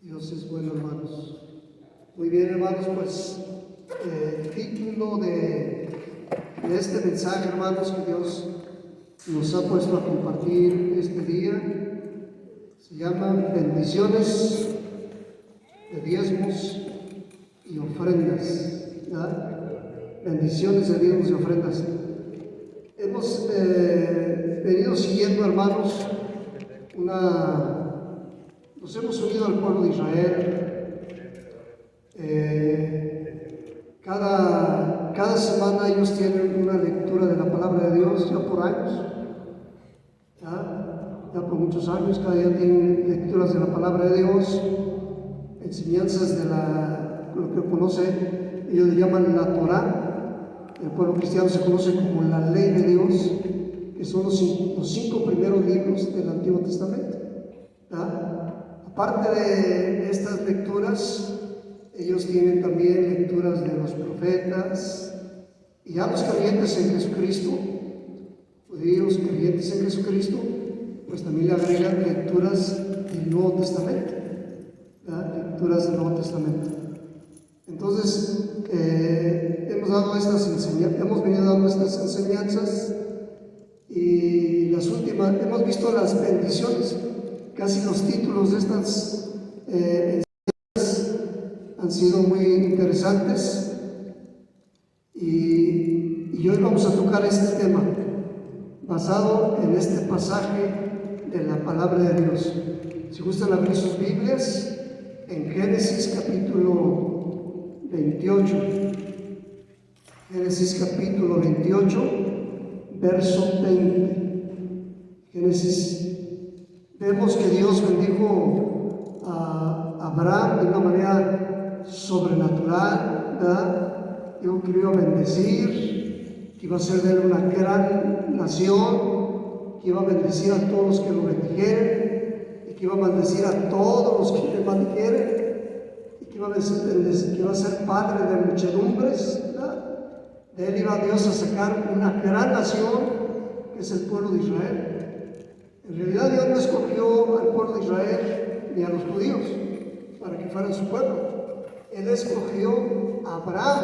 Dios es bueno, hermanos. Muy bien, hermanos, pues el título de este mensaje, hermanos, que Dios nos ha puesto a compartir este día, se llama Bendiciones de diezmos y ofrendas. ¿Verdad? Bendiciones de diezmos y ofrendas. Hemos venido siguiendo, hermanos, nos hemos unido al pueblo de Israel. Cada semana ellos tienen una lectura de la palabra de Dios, ya por años, ya por muchos años. Cada día tienen lecturas de la palabra de Dios, enseñanzas de lo que ellos le llaman la Torá. El pueblo cristiano se conoce como la ley de Dios, que son los 5 primeros libros del Antiguo Testamento. Aparte de estas lecturas, ellos tienen también lecturas de los profetas, y a los creyentes en Jesucristo, judíos creyentes en Jesucristo, pues también le agregan lecturas del Nuevo Testamento, lecturas del Nuevo Testamento. Entonces, hemos venido dando estas enseñanzas, y las últimas, hemos visto las bendiciones. Casi los títulos de estas enseñanzas han sido muy interesantes, y hoy vamos a tocar este tema basado en este pasaje de la palabra de Dios. Si gustan abrir sus Biblias en Génesis capítulo 28, Génesis capítulo 28, verso 20. Génesis. Vemos que Dios bendijo a Abraham de una manera sobrenatural, ¿verdad? Dijo que lo iba a bendecir, que iba a ser de él una gran nación, que iba a bendecir a todos los que lo bendijeren, y que iba a maldecir a todos los que le maldijeren, y que iba a ser padre de muchedumbres, ¿verdad? De él iba Dios a sacar una gran nación, que es el pueblo de Israel. En realidad Dios no escogió al pueblo de Israel ni a los judíos para que fueran su pueblo. Él escogió a Abraham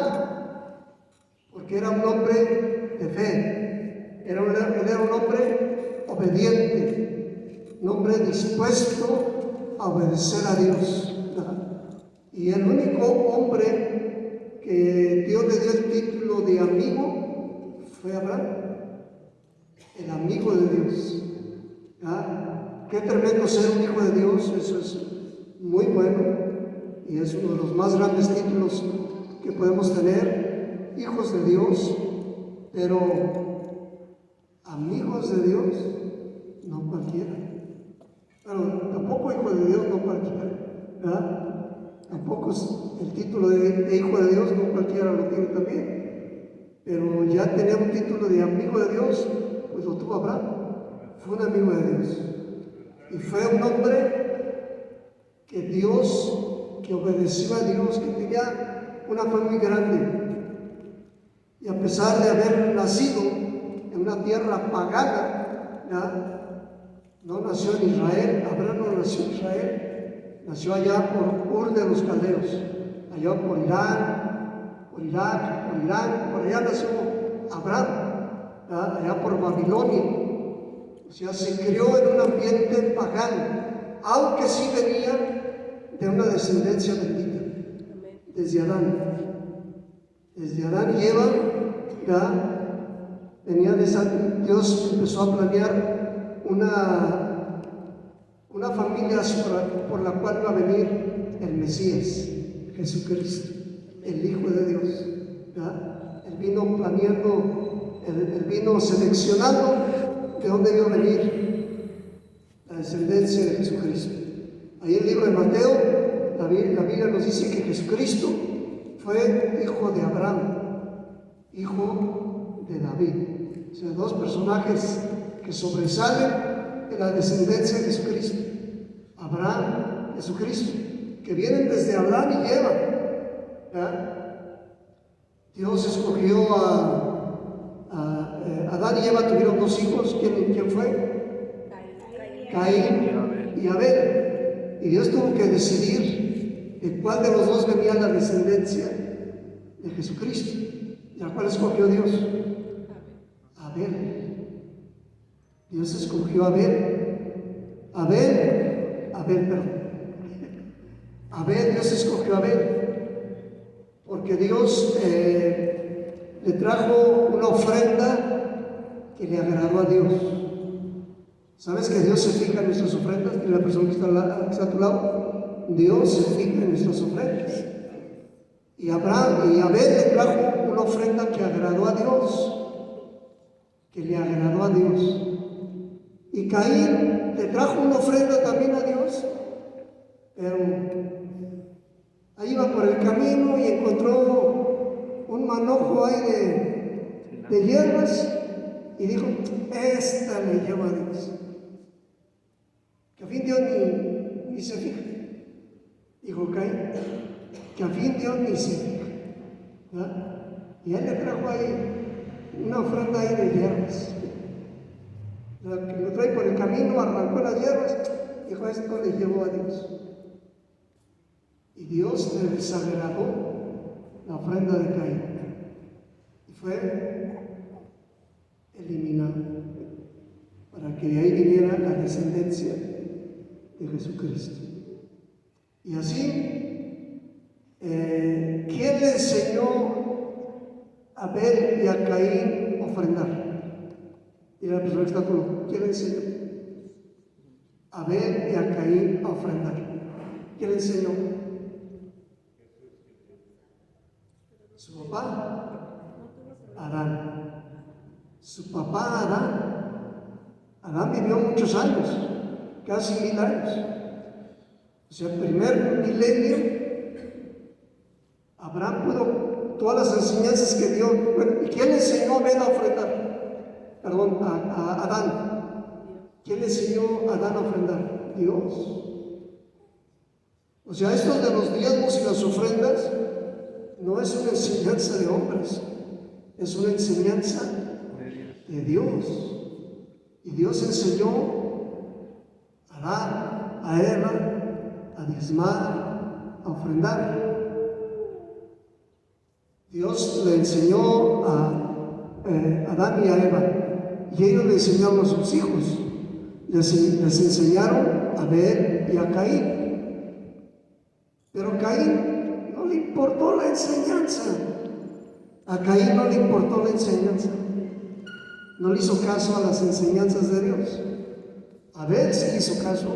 porque era un hombre de fe. Él era un hombre obediente, un hombre dispuesto a obedecer a Dios. Y el único hombre que Dios le dio el título de amigo fue Abraham, el amigo de Dios. Qué tremendo ser un hijo de Dios. Eso es muy bueno, y es uno de los más grandes títulos que podemos tener, hijos de Dios. Pero amigos de Dios, no cualquiera. Bueno, tampoco hijo de Dios, no cualquiera, tampoco es el título de hijo de Dios, no cualquiera lo tiene también. Pero ya tener un título de amigo de Dios, pues lo tuvo Abraham. Fue un amigo de Dios, y fue un hombre que obedeció a Dios, que tenía una fe muy grande. Y a pesar de haber nacido en una tierra pagana, no nació en Israel. Abraham no nació en Israel, nació allá por Ur de los Caldeos, allá por Irán, por Irak, por allá nació Abraham, allá por Babilonia. O sea, se crió en un ambiente pagano, aunque sí venía de una descendencia bendita, desde Adán. Desde Adán y Eva, venía de esa. Dios empezó a planear una familia por la cual iba a venir el Mesías, Jesucristo, el Hijo de Dios. Él vino planeando, él vino seleccionando de dónde iba a venir la descendencia de Jesucristo. Ahí en el libro de Mateo, la Biblia nos dice que Jesucristo fue hijo de Abraham, hijo de David. O sea, 2 personajes que sobresalen en la descendencia de Jesucristo: Abraham, Jesucristo, que vienen desde Adán y Eva. Dios escogió a Adán y Eva, tuvieron 2 hijos. ¿Quién fue? Caín y Abel. y Dios tuvo que decidir de cuál de los dos venía la descendencia de Jesucristo. ¿Y a cuál escogió Dios? A Abel. Dios escogió a Abel. Abel, Dios escogió a Abel. Porque Dios le trajo una ofrenda que le agradó a Dios. ¿Sabes que Dios se fija en nuestras ofrendas? Y la persona que está a tu lado, Dios se fija en nuestras ofrendas. Y Abel le trajo una ofrenda que agradó a Dios, que le agradó a Dios. Y Caín le trajo una ofrenda también a Dios, pero ahí iba por el camino y encontró un manojo ahí de hierbas y dijo, esta le lleva a Dios. Que a fin Dios ni se fija. Dijo Caín, que a fin Dios ni se fija. ¿Verdad? Y él le trajo ahí una ofrenda ahí de hierbas. La que lo trae por el camino, arrancó las hierbas, dijo, esto le llevó a Dios. Y Dios le desagradó la ofrenda de Caín. Y fue eliminado para que de ahí viniera la descendencia de Jesucristo. Y así, ¿quién le enseñó a Abel y a Caín a ofrendar? Y la persona que está con nosotros, ¿quién le enseñó? A Abel y a Caín a ofrendar. ¿Quién le enseñó? Su papá, Adán. Su papá, Adán. Adán vivió muchos años, casi 1000 años. O sea, el primer milenio, Abraham pudo, todas las enseñanzas que dio. Bueno, ¿y quién le enseñó a Abel a ofrendar? Perdón, a Adán. ¿Quién le enseñó a Adán a ofrendar? Dios. O sea, esto de los diezmos y las ofrendas no es una enseñanza de hombres, es una enseñanza de Dios. Y Dios enseñó a Adán, a Eva, a diezmar, a ofrendar. Dios le enseñó a Adán y a Eva, y ellos le enseñaron a sus hijos. Les enseñaron a Abel y a Caín. Pero a Caín no le importó la enseñanza. A Caín no le importó la enseñanza. No le hizo caso a las enseñanzas de Dios. A Abel sí hizo caso,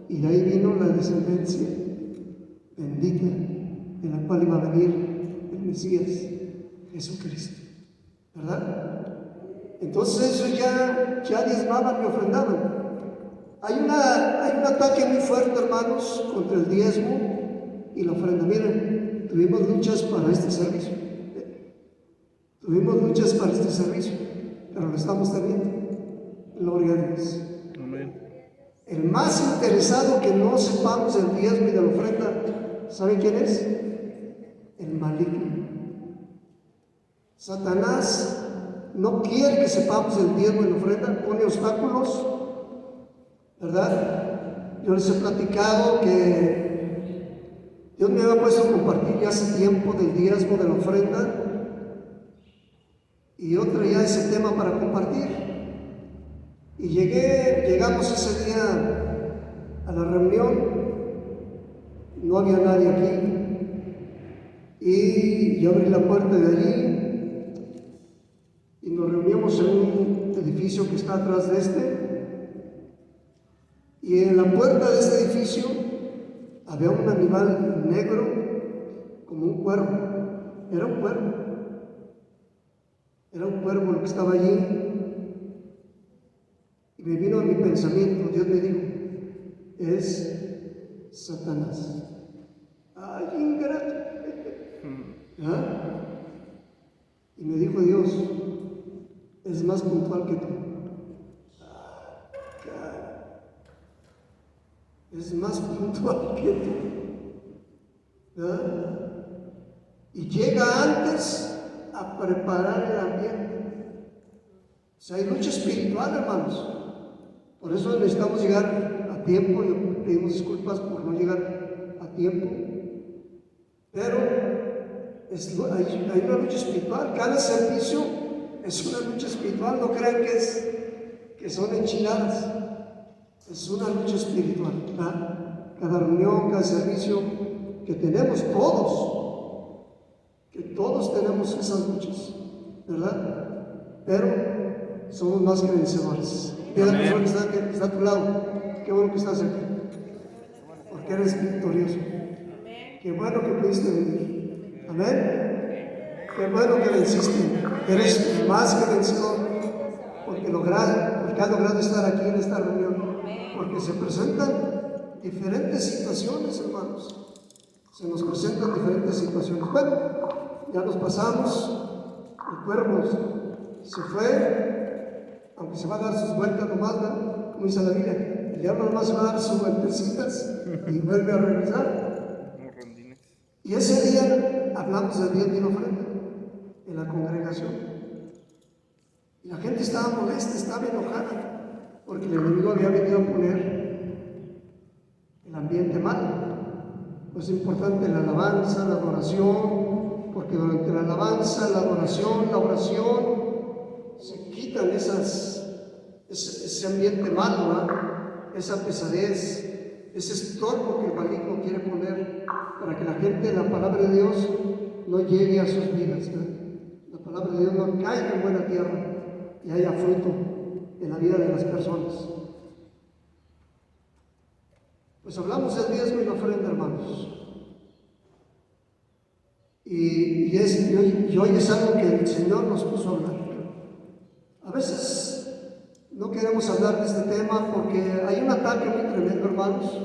y de ahí vino la descendencia bendita, de la cual iba a venir el Mesías, Jesucristo. ¿Verdad? Entonces ellos ya diezmaban y ofrendaban. Hay un ataque muy fuerte, hermanos, contra el diezmo y la ofrenda. Miren, tuvimos luchas para este servicio. Pero lo estamos teniendo. Gloria a Dios. Amén. El más interesado que no sepamos el diezmo y de la ofrenda, ¿saben quién es? El maligno. Satanás no quiere que sepamos el diezmo y la ofrenda, pone obstáculos, ¿verdad? Yo les he platicado que Dios me había puesto a compartir ya hace tiempo del diezmo, de la ofrenda, y yo traía ese tema para compartir. Y llegamos ese día a la reunión, no había nadie aquí, y yo abrí la puerta de allí, y nos reunimos en un edificio que está atrás de este, y en la puerta de este edificio había un animal negro como un cuervo. Era un cuervo lo que estaba allí, y me vino a mi pensamiento. Dios me dijo, es Satanás. ¡Ay, ingrato! ¿Ah? Y me dijo Dios, es más puntual que tú. Es más puntual que tú. ¿Ah? Y llega antes a preparar el ambiente. O sea, hay lucha espiritual, hermanos. Por eso necesitamos llegar a a tiempo, y pedimos disculpas por no llegar a tiempo, pero hay una lucha espiritual. Cada servicio es una lucha espiritual. No crean que son enchiladas, es una lucha espiritual, ¿verdad? Cada reunión, cada servicio que tenemos, todos tenemos esas luchas, ¿verdad? Pero somos más que vencedores. Dile a la persona que está a tu lado: qué bueno que estás aquí, porque eres victorioso. Qué bueno que pudiste venir. Amén. Qué bueno que venciste. Eres más que vencedor, porque has logrado estar aquí en esta reunión. Porque se presentan diferentes situaciones, hermanos. Se nos presentan diferentes situaciones. Bueno, ya nos pasamos. El cuervo se fue, aunque se va a dar sus vueltas nomás, ¿no? Como dice la Biblia, el diablo nomás se va a dar sus vueltecitas y vuelve a regresar. Y ese día hablamos del diezmo y la ofrenda en la congregación. Y la gente estaba molesta, estaba enojada, porque el enemigo había venido a poner el ambiente mal. Pues es importante la alabanza, la adoración, porque durante la alabanza, la adoración, la oración, se quitan ese ambiente malo, ¿verdad? Esa pesadez, ese estorbo que el maligno quiere poner para que la gente, la palabra de Dios, no llegue a sus vidas, ¿verdad? La palabra de Dios no caiga en buena tierra y haya fruto en la vida de las personas. Pues hablamos del diezmo y la ofrenda, hermanos. Y hoy es algo que el Señor nos puso a hablar. A veces no queremos hablar de este tema porque hay un ataque muy tremendo, hermanos.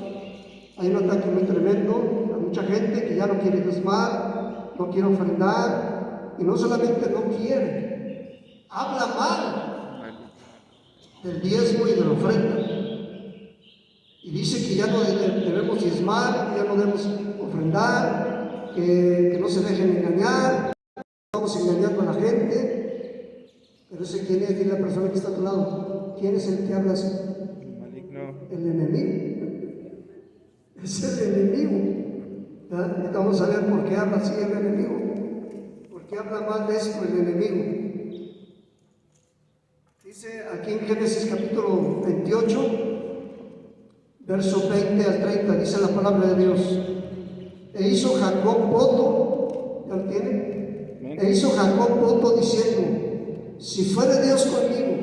Hay un ataque muy tremendo a mucha gente que ya no quiere diezmar, no quiere ofrendar, y no solamente no quiere, habla mal del diezmo y de la ofrenda. Y dice que ya no debemos diezmar, que ya no debemos ofrendar, que no se dejen engañar, estamos engañando a la gente. Pero ese ¿quién es? Dile a la persona que está a tu lado, ¿quién es el que habla así? El enemigo. Es el enemigo. ¿Verdad? Y vamos a ver por qué habla así el enemigo. ¿Por qué habla mal de esto el enemigo? Dice aquí en Génesis capítulo 28, verso 20 al 30, dice la palabra de Dios: e hizo Jacob voto, ¿ya lo tiene? E hizo Jacob voto diciendo: si fuere Dios conmigo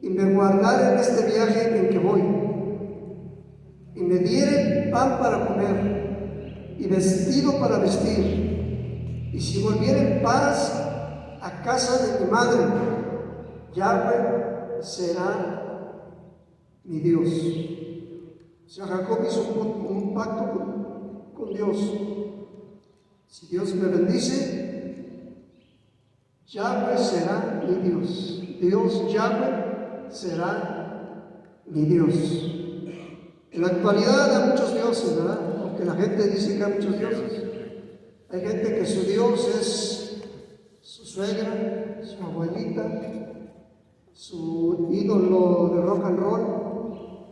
y me guardare en este viaje en que voy, y me diere pan para comer y vestido para vestir, y si volviera en paz a casa de mi madre, Yahweh será mi Dios. O sea, Jacob hizo un pacto con Dios. Si Dios me bendice, Yahweh será mi Dios. Dios, Yahweh, será mi Dios. En la actualidad hay muchos dioses, ¿verdad? Porque la gente dice que hay muchos dioses. Hay gente que su Dios es su suegra, su abuelita, su ídolo de rock and roll,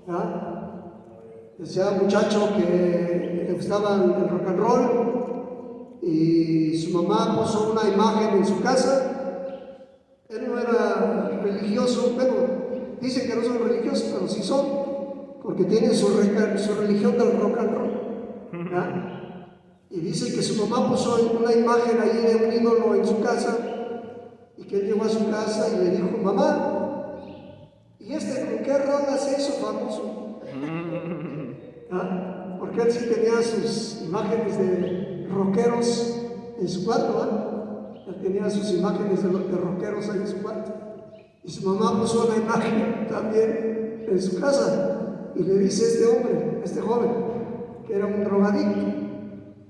¿verdad? Decía un muchacho que le gustaba el rock and roll y su mamá puso una imagen en su casa. Él no era religioso, bueno, dicen que no son religiosos, pero sí son, porque tienen su religión del rock and roll, ¿verdad? Y dice que su mamá puso una imagen ahí de un ídolo en su casa, y que él llegó a su casa y le dijo: mamá, ¿y con qué rola se hizo famoso? ¿Ah? Porque él sí tenía sus imágenes de rockeros en su cuarto, ¿ah? Él tenía sus imágenes de rockeros ahí en su cuarto. Y su mamá puso una imagen también en su casa, y le dice este joven, que era un drogadicto,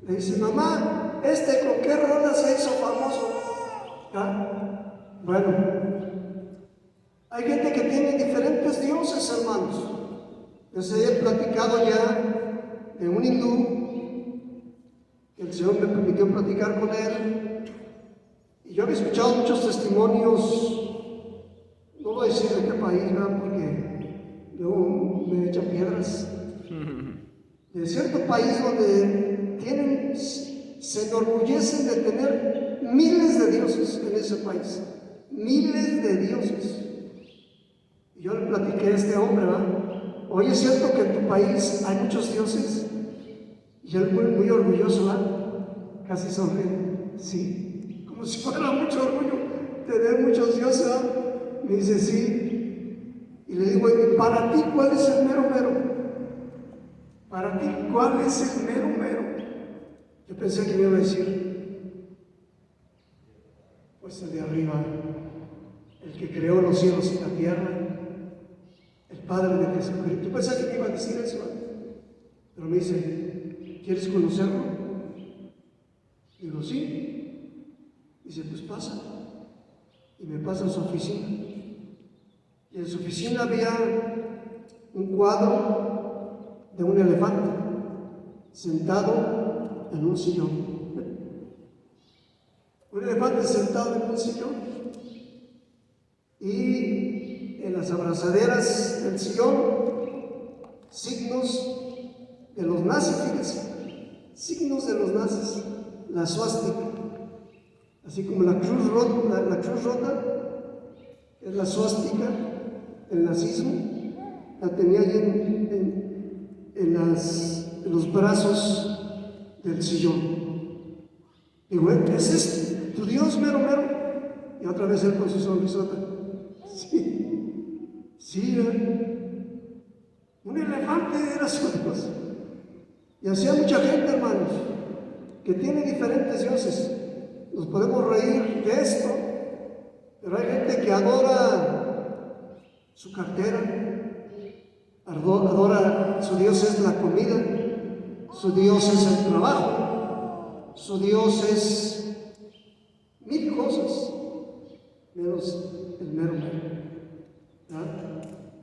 le dice: mamá, ¿con qué rola se hizo famoso? ¿Ah? Bueno, hay gente que tiene diferentes dioses, hermanos. Les he platicado ya de un hindú, que el Señor me permitió platicar con él, y yo había escuchado muchos testimonios, no voy a decir de qué país, ¿verdad? Porque luego me echan piedras. De cierto país donde se enorgullecen de tener miles de dioses en ese país, miles de dioses. Y yo le platiqué a este hombre, ¿verdad? Oye, ¿es cierto que en tu país hay muchos dioses? Y él muy orgulloso, ¿verdad? Casi sonriendo. Sí, como si fuera mucho orgullo tener muchos dioses, ¿verdad? Me dice, sí. Y le digo, ¿y para ti cuál es el mero mero? Para ti, ¿cuál es el mero mero? Yo pensé que me iba a decir, pues el de arriba, el que creó los cielos y la tierra, el Padre de Jesucristo. Yo pensé que me iba a decir eso, pero me dice, ¿quieres conocerlo? Digo, sí. Dice, pues pasa. Y me pasa a su oficina. Y en su oficina había un cuadro de un elefante sentado en un sillón. Un elefante sentado en un sillón. Y en las abrazaderas del sillón, signos de los nazis, fíjense, signos de los nazis, la suástica, así como la cruz rota, es la suástica, el nazismo, la tenía ahí en los brazos del sillón. Digo, ¿es este tu Dios mero mero? Y otra vez él con su sonrisota. Sí, un elefante era su Dios. Y así hay mucha gente, hermanos, que tiene diferentes dioses. Nos podemos reír de esto, pero hay gente que adora su cartera, adora, su Dios es la comida, su Dios es el trabajo, su Dios es mil cosas, menos el mero mero.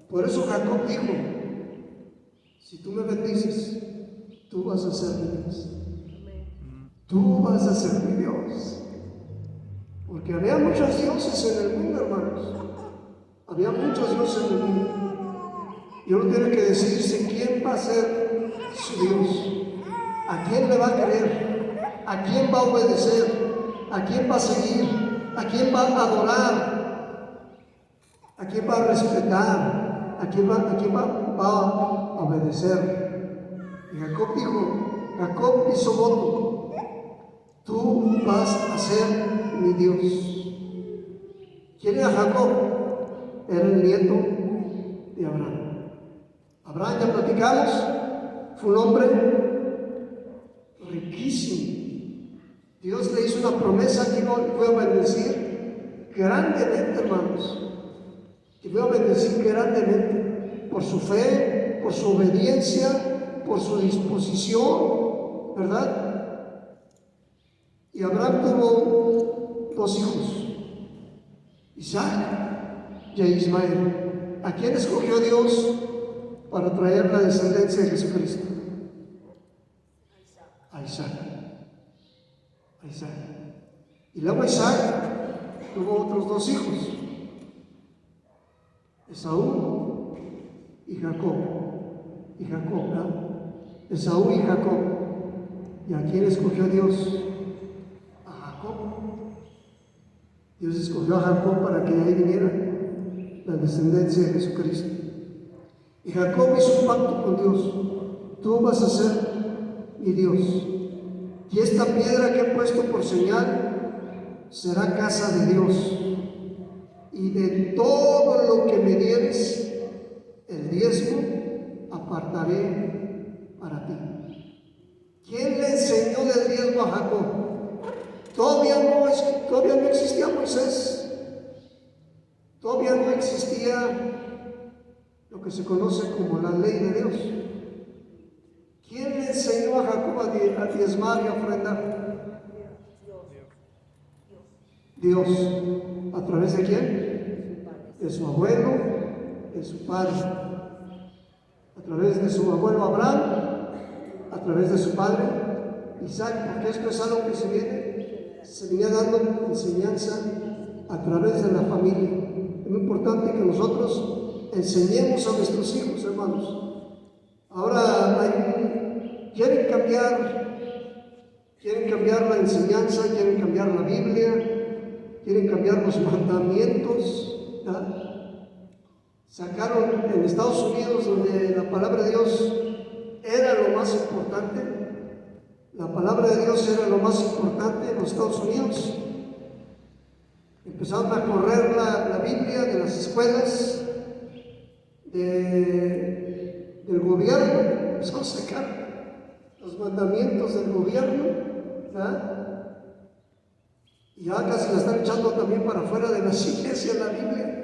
Por eso Jacob dijo, si tú me bendices, tú vas a ser mi Dios. Tú vas a ser mi Dios. Porque había muchos dioses en el mundo, hermanos. Había muchos dioses en el mundo. Y uno tiene que decidirse quién va a ser su Dios. ¿A quién le va a creer? ¿A quién va a obedecer? ¿A quién va a seguir? ¿A quién va a adorar? ¿A quién va a respetar? ¿A quién va a obedecer? Y Jacob dijo, Jacob hizo voto, tú vas a ser mi Dios. ¿Quién era Jacob? Era el nieto de Abraham. Abraham, ya platicamos, fue un hombre riquísimo. Dios le hizo una promesa que voy a bendecir grandemente, hermanos. Que voy a bendecir grandemente por su fe, por su obediencia, por su disposición, ¿verdad? Y Abraham tuvo dos hijos, Isaac y Ismael. ¿A quién escogió Dios para traer la descendencia de Jesucristo? A Isaac. A Isaac. Y luego Isaac tuvo otros dos hijos, Esaú y Jacob. Y Jacob, ¿no? Esaú y Jacob. ¿Y a quién escogió Dios? A Jacob. Dios escogió a Jacob para que de ahí viniera la descendencia de Jesucristo. Y Jacob hizo un pacto con Dios. Tú vas a ser mi Dios. Y esta piedra que he puesto por señal será casa de Dios. Y de todo lo que me dieres, el diezmo, apartaré para ti. ¿Quién le enseñó del diezmo a Jacob? Todavía no existía Moisés. Todavía no existía lo que se conoce como la ley de Dios. ¿Quién le enseñó a Jacob a diezmar y a ofrendar? Dios. ¿A través de quién? De su abuelo, de su padre. A través de su abuelo Abraham, a través de su padre Isaac, porque esto es algo que se venía dando enseñanza a través de la familia. Es muy importante que nosotros enseñemos a nuestros hijos, hermanos. Ahora quieren cambiar la enseñanza, quieren cambiar la Biblia, quieren cambiar los mandamientos, ¿verdad? Sacaron en Estados Unidos, donde la palabra de Dios era lo más importante, la palabra de Dios era lo más importante en los Estados Unidos. Empezaron a correr la Biblia de las escuelas, del gobierno, empezaron a sacar los mandamientos del gobierno, ¿verdad? Y ya casi la están echando también para afuera de las iglesias la Biblia.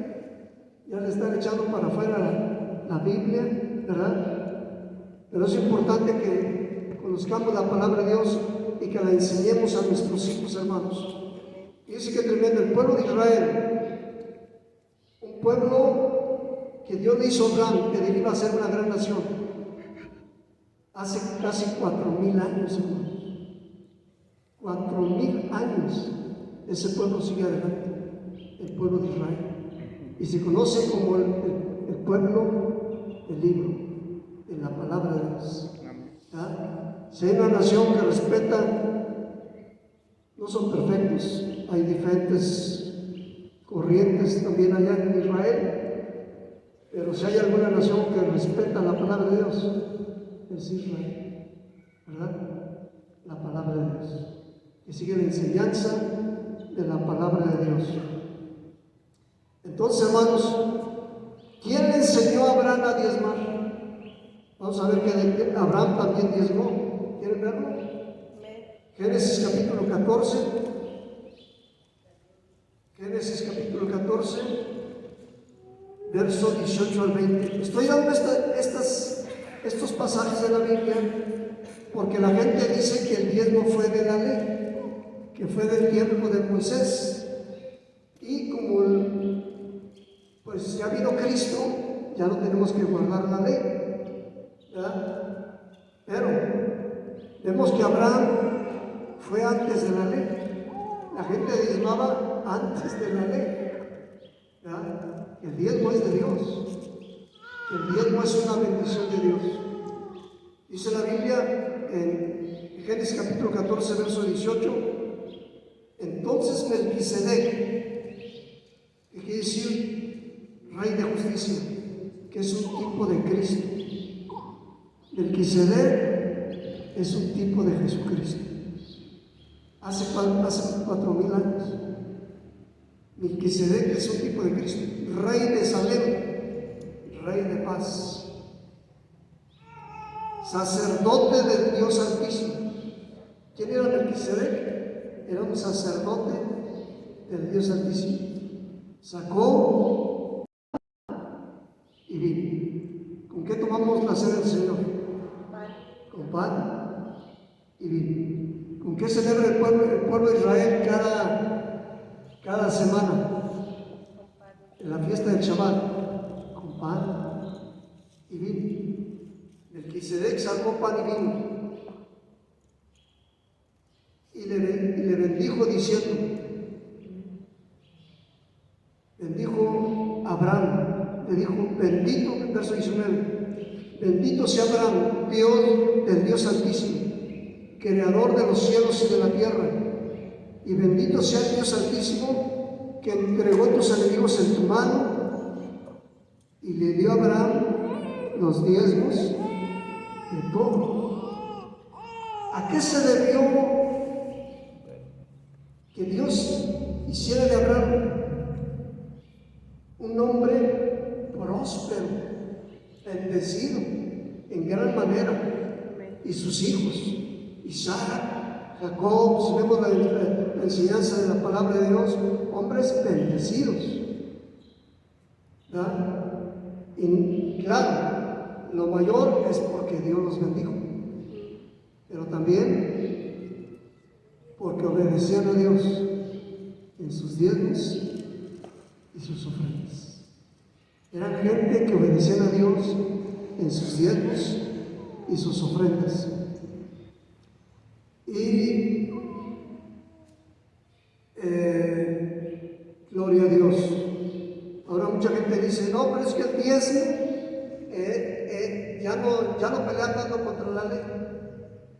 Ya le están echando para afuera la Biblia, ¿verdad? Pero es importante que conozcamos la palabra de Dios y que la enseñemos a nuestros hijos, hermanos. Dice que tremendo, el pueblo de Israel, un pueblo que Dios le hizo Abraham, que iba a ser una gran nación, hace casi 4,000 años, hermanos. 4,000 años ese pueblo sigue adelante, el pueblo de Israel. Y se conoce como el pueblo del libro, de la palabra de Dios. ¿Ah? Si hay una nación que respeta, no son perfectos, hay diferentes corrientes también allá en Israel, pero si hay alguna nación que respeta la palabra de Dios, es Israel, ¿verdad? La palabra de Dios, que sigue la enseñanza de la palabra de Dios. Entonces, hermanos, ¿quién le enseñó a Abraham a diezmar? Vamos a ver que Abraham también diezmó. ¿Quieren verlo? Génesis capítulo 14. Génesis capítulo 14, verso 18 al 20. Estoy dando estos pasajes de la Biblia porque la gente dice que el diezmo fue de la ley, que fue del tiempo de Moisés. Y como pues ya vino Cristo, ya no tenemos que guardar la ley, ¿verdad? Pero vemos que Abraham fue antes de la ley. La gente diezmaba antes de la ley, ¿verdad? El diezmo es de Dios, el diezmo es una bendición de Dios. Dice la Biblia en Génesis capítulo 14, verso 18, entonces Melquisedec, que quiere decir Rey de justicia, que es un tipo de Cristo. Melquisedec es un tipo de Jesucristo. Hace 4,000 años. Melquisedec es un tipo de Cristo. Rey de Salem, Rey de paz. Sacerdote del Dios Altísimo. ¿Quién era Melquisedec? Era un sacerdote del Dios Altísimo. Sacó y vino. ¿Con qué tomamos la cena del Señor? Con pan y vino. ¿Con qué celebra el pueblo de Israel cada semana? En la fiesta del Shabbat. Con pan y vino. Melquisedec sacó pan y vino. Y le bendijo diciendo, bendijo a Abraham, le dijo, bendito, verso 19, bendito sea Abraham, Dios del Dios Altísimo, creador de los cielos y de la tierra, y bendito sea el Dios Altísimo, que entregó tus enemigos en tu mano, y le dio a Abraham los diezmos de todo. ¿A qué se debió que Dios hiciera de Abraham un hombre próspero, bendecido en gran manera, y sus hijos, Isaac, Jacob? Si vemos la enseñanza de la palabra de Dios, hombres bendecidos, ¿verdad? Y claro, lo mayor es porque Dios los bendijo, pero también porque obedecían a Dios en sus diezmos y sus ofrendas. Eran gente que obedecían a Dios en sus diezmos y sus ofrendas. Y gloria a Dios. Ahora mucha gente dice, no, pero es que el diezmo ya no pelea tanto contra la ley.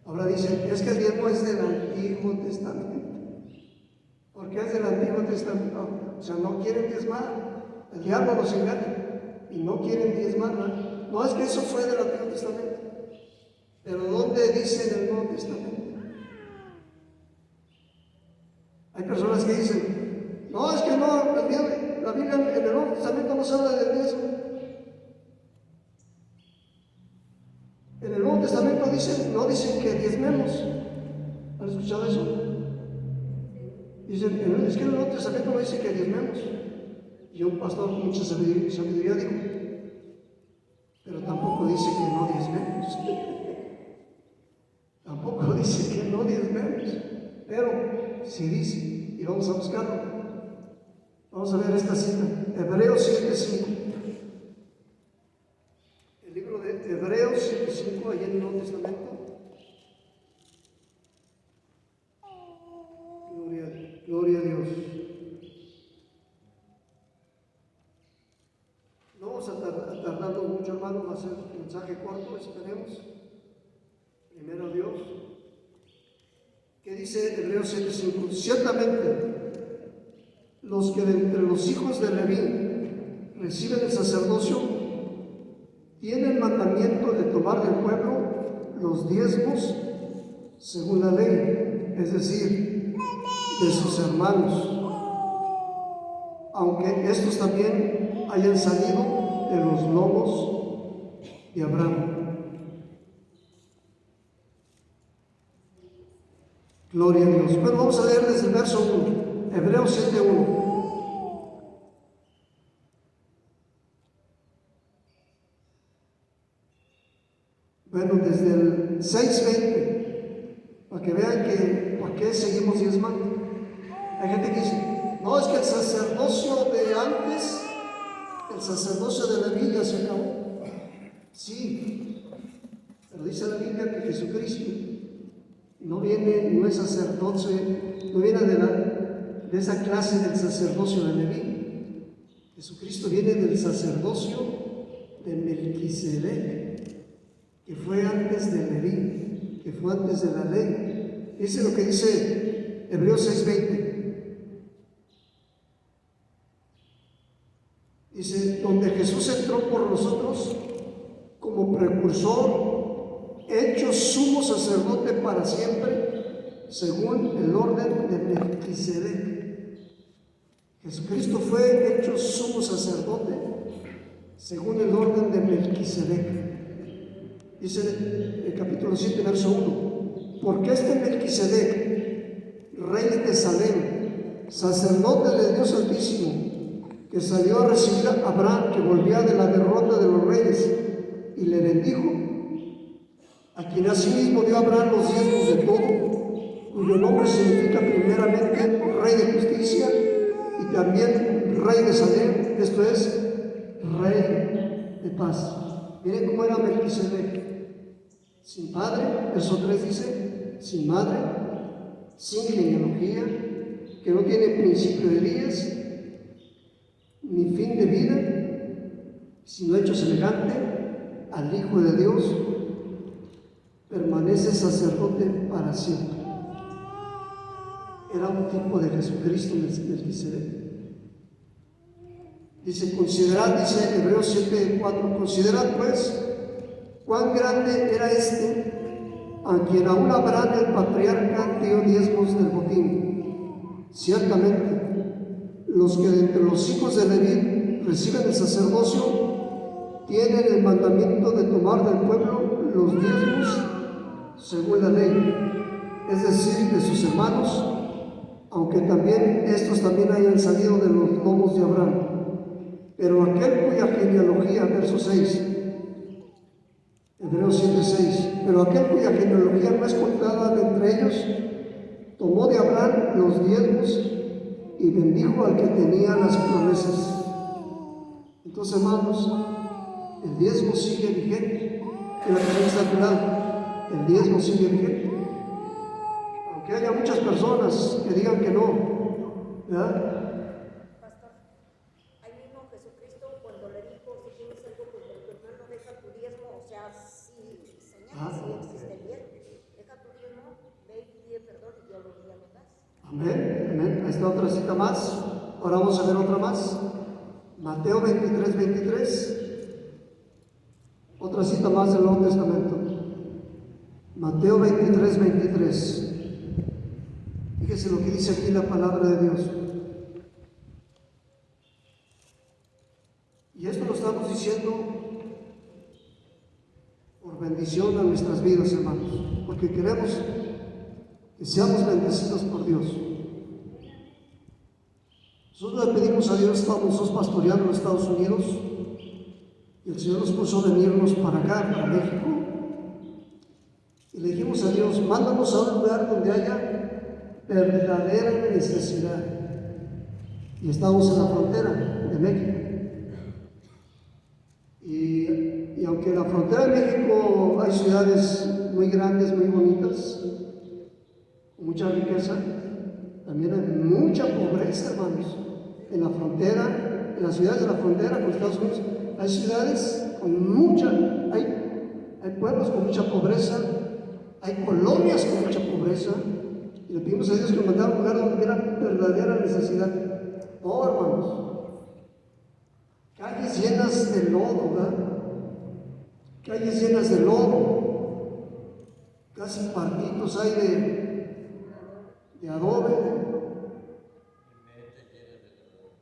Ahora dicen, es que el diezmo es del Antiguo Testamento. ¿Por qué es del Antiguo Testamento? O sea, no quieren diezmar. El diablo los engaña y no quieren diezmar. No, es que eso fue del Antiguo Testamento. Pero ¿dónde dice en el Nuevo Testamento? Hay personas que dicen, no, es que no, la Biblia en el Nuevo Testamento no se habla del diezmo. En el Nuevo Testamento no dicen que diezmemos. ¿Han escuchado eso? Dicen, es que en el Nuevo Testamento no dice que diezmemos. Y un pastor con mucha sabiduría dijo, pero tampoco dice que no diezmemos. Tampoco dice que no diezmemos. Pero sí dice, y vamos a buscarlo. Vamos a ver esta cita, Hebreos 7:5. El libro de Hebreos 7:5, allá en el Nuevo Testamento. Gloria a Dios. No vamos a tardarnos mucho, hermano, va a ser un mensaje corto, esperemos. Primero Dios. ¿Qué dice Hebreos 7:5? Ciertamente, los que de entre los hijos de Leví reciben el sacerdocio tienen mandamiento de tomar del pueblo los diezmos según la ley, es decir, de sus hermanos, aunque estos también hayan salido de los lomos de Abraham. Gloria a Dios. Bueno, vamos a leer desde el verso 1, Hebreos 7:1. Bueno, desde el 6:20, para que vean que por qué seguimos diezmando. Hay gente que dice, no, es que el sacerdocio de antes, el sacerdocio de la Biblia se acabó. Sí, pero dice la Biblia que Jesucristo no es sacerdocio, no viene de esa clase del sacerdocio de Leví. Jesucristo viene del sacerdocio de Melquisedec, que fue antes de Leví, que fue antes de la ley. Dice lo que dice Hebreos 6:20. Dice, donde Jesús entró por nosotros como precursor, hecho sumo sacerdote para siempre, según el orden de Melquisedec. Jesucristo fue hecho sumo sacerdote según el orden de Melquisedec. Dice el capítulo 7, verso 1, porque este Melquisedec, rey de Salem, sacerdote del Dios Altísimo, que salió a recibir a Abraham, que volvía de la derrota de los reyes, y le bendijo, a quien asimismo dio a Abraham los diezmos de todo, cuyo nombre significa primeramente Rey de Justicia y también Rey de Salem, esto es, Rey de Paz. Miren cómo era Melquisedec, sin padre, verso 3 dice, sin madre, sin genealogía, que no tiene principio de días, ni fin de vida, sino hecho semejante al Hijo de Dios, permanece sacerdote para siempre. Era un tipo de Jesucristo Melquisedec. Dice, considerad, dice Hebreos 7:4, considerad pues cuán grande era este, a quien aún Abraham el patriarca dio diezmos del botín. Ciertamente, los que de entre los hijos de Leví reciben el sacerdocio tienen el mandamiento de tomar del pueblo los diezmos según la ley, es decir, de sus hermanos, aunque también estos también hayan salido de los lomos de Abraham. Pero aquel cuya genealogía, verso 6, Hebreos 7:6, pero aquel cuya genealogía no es contada de entre ellos, tomó de Abraham los diezmos y bendijo al que tenía las promesas. Entonces, hermanos, el diezmo sigue vigente. En la persona está a tu lado, el diezmo sigue vigente. Aunque haya muchas personas que digan que no, ¿verdad? Pastor, ahí mismo Jesucristo Amén, amén. Ahí está otra cita más. Ahora vamos a ver otra más. Mateo 23, 23. Otra cita más del Nuevo Testamento. Mateo 23, 23. Fíjese lo que dice aquí la palabra de Dios. Y esto lo estamos diciendo por bendición a nuestras vidas, hermanos, porque queremos que seamos bendecidos por Dios. Nosotros le pedimos a Dios, estamos nosotros pastoreando en los Estados Unidos, y el Señor nos puso a venirnos para acá, para México, y le dijimos a Dios, mándanos a un lugar donde haya verdadera necesidad. Y estamos en la frontera de México. Y aunque en la frontera de México hay ciudades muy grandes, muy bonitas, con mucha riqueza, también hay mucha pobreza, hermanos. En la frontera, en las ciudades de la frontera con Estados Unidos, hay ciudades con mucha, hay pueblos con mucha pobreza, hay colonias con mucha pobreza, y le pedimos a Dios que nos mandara un lugar donde hubiera verdadera necesidad. Oh, hermanos, calles llenas de lodo, ¿verdad? Calles llenas de lodo, casi partitos hay de adobe,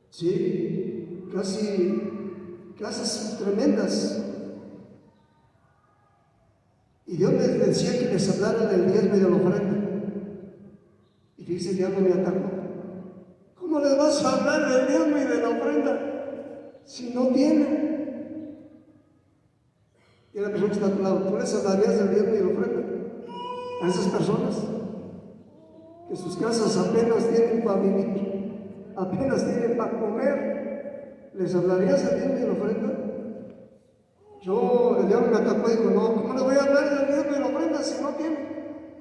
sí, casi casas tremendas. Y Dios les decía que les hablara del diezmo y de la ofrenda. Y dice, el diablo me atacó. ¿Cómo les vas a hablar del diezmo y de la ofrenda si no tienen? Y la persona que está a tu lado, ¿tú les hablarías del diezmo y de la ofrenda a esas personas que sus casas apenas tienen para vivir, apenas tienen para comer? ¿Les hablarías del diezmo y de la ofrenda? El diablo me atacó y dijo, no, ¿cómo le voy a hablar del diezmo y de la ofrenda si no tienen?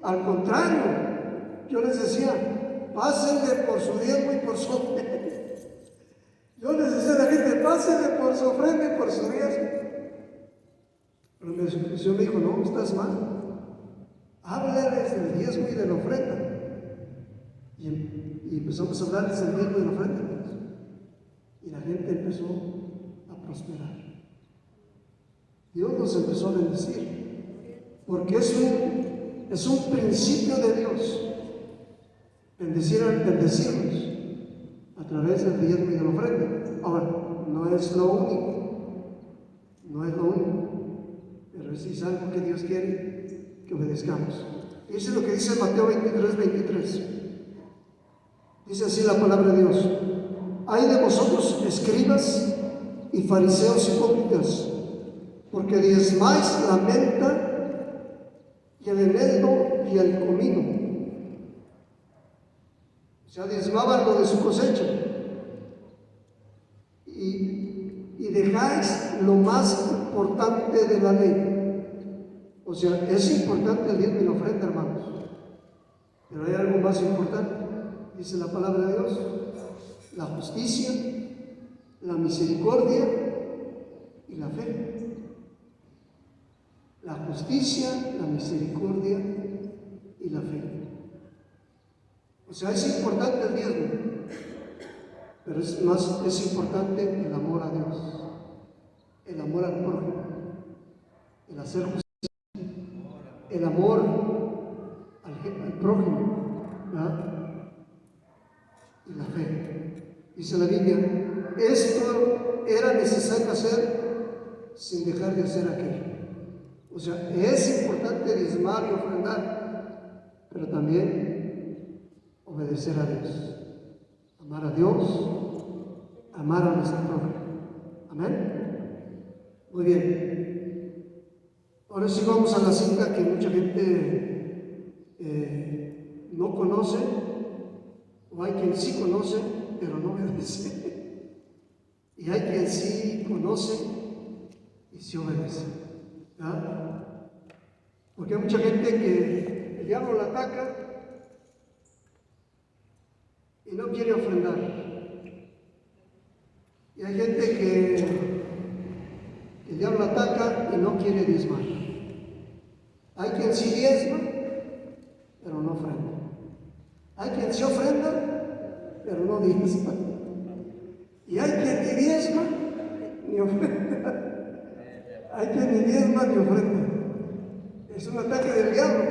Al contrario, yo les decía, pásenle por su diezmo y por su ofrenda. Yo les decía a la gente, pásenle por su ofrenda y por su diezmo. Pero el Señor me dijo, no, estás mal. Háblales del diezmo y de la ofrenda. Y empezamos a hablarles del diezmo y de la ofrenda. Y la gente empezó a prosperar. Dios nos empezó a bendecir, porque es un principio de Dios, bendecirnos a través del diezmo y de la ofrenda. Ahora, no es lo único, pero sí es algo que Dios quiere que obedezcamos. Dice lo que dice Mateo 23, 23. Dice así la palabra de Dios: ay de vosotros, escribas y fariseos hipócritas, porque diezmáis la menta y el eneldo y el comino. O sea, diezmaban lo de su cosecha. Y dejáis lo más importante de la ley. O sea, es importante el diezmo y la ofrenda, hermanos. Pero hay algo más importante. Dice la palabra de Dios: la justicia, la misericordia y la fe. La justicia, la misericordia y la fe. O sea, es importante el diezmo, pero es importante el amor a Dios, el amor al prójimo, el hacer justicia, el amor al prójimo, ¿verdad? Y la fe. Dice la Biblia, esto era necesario hacer sin dejar de hacer aquello. O sea, es importante diezmar y ofrendar, pero también obedecer a Dios, amar a Dios, amar a nuestro prójimo. Amén. Muy bien. Ahora sí vamos a la cita que mucha gente no conoce, o hay quien sí conoce, pero no obedece. Y hay quien sí conoce y sí obedece. ¿Ah? Porque hay mucha gente que el diablo la ataca y no quiere ofrendar. Y hay gente que el diablo la ataca y no quiere diezmar. Hay quien sí diezma, pero no ofrenda. Hay quien se ofrenda, pero no diezma. Y hay quien ni diezma ni ofrenda. Hay quien ni diezma ni ofrenda. Es un ataque del diablo,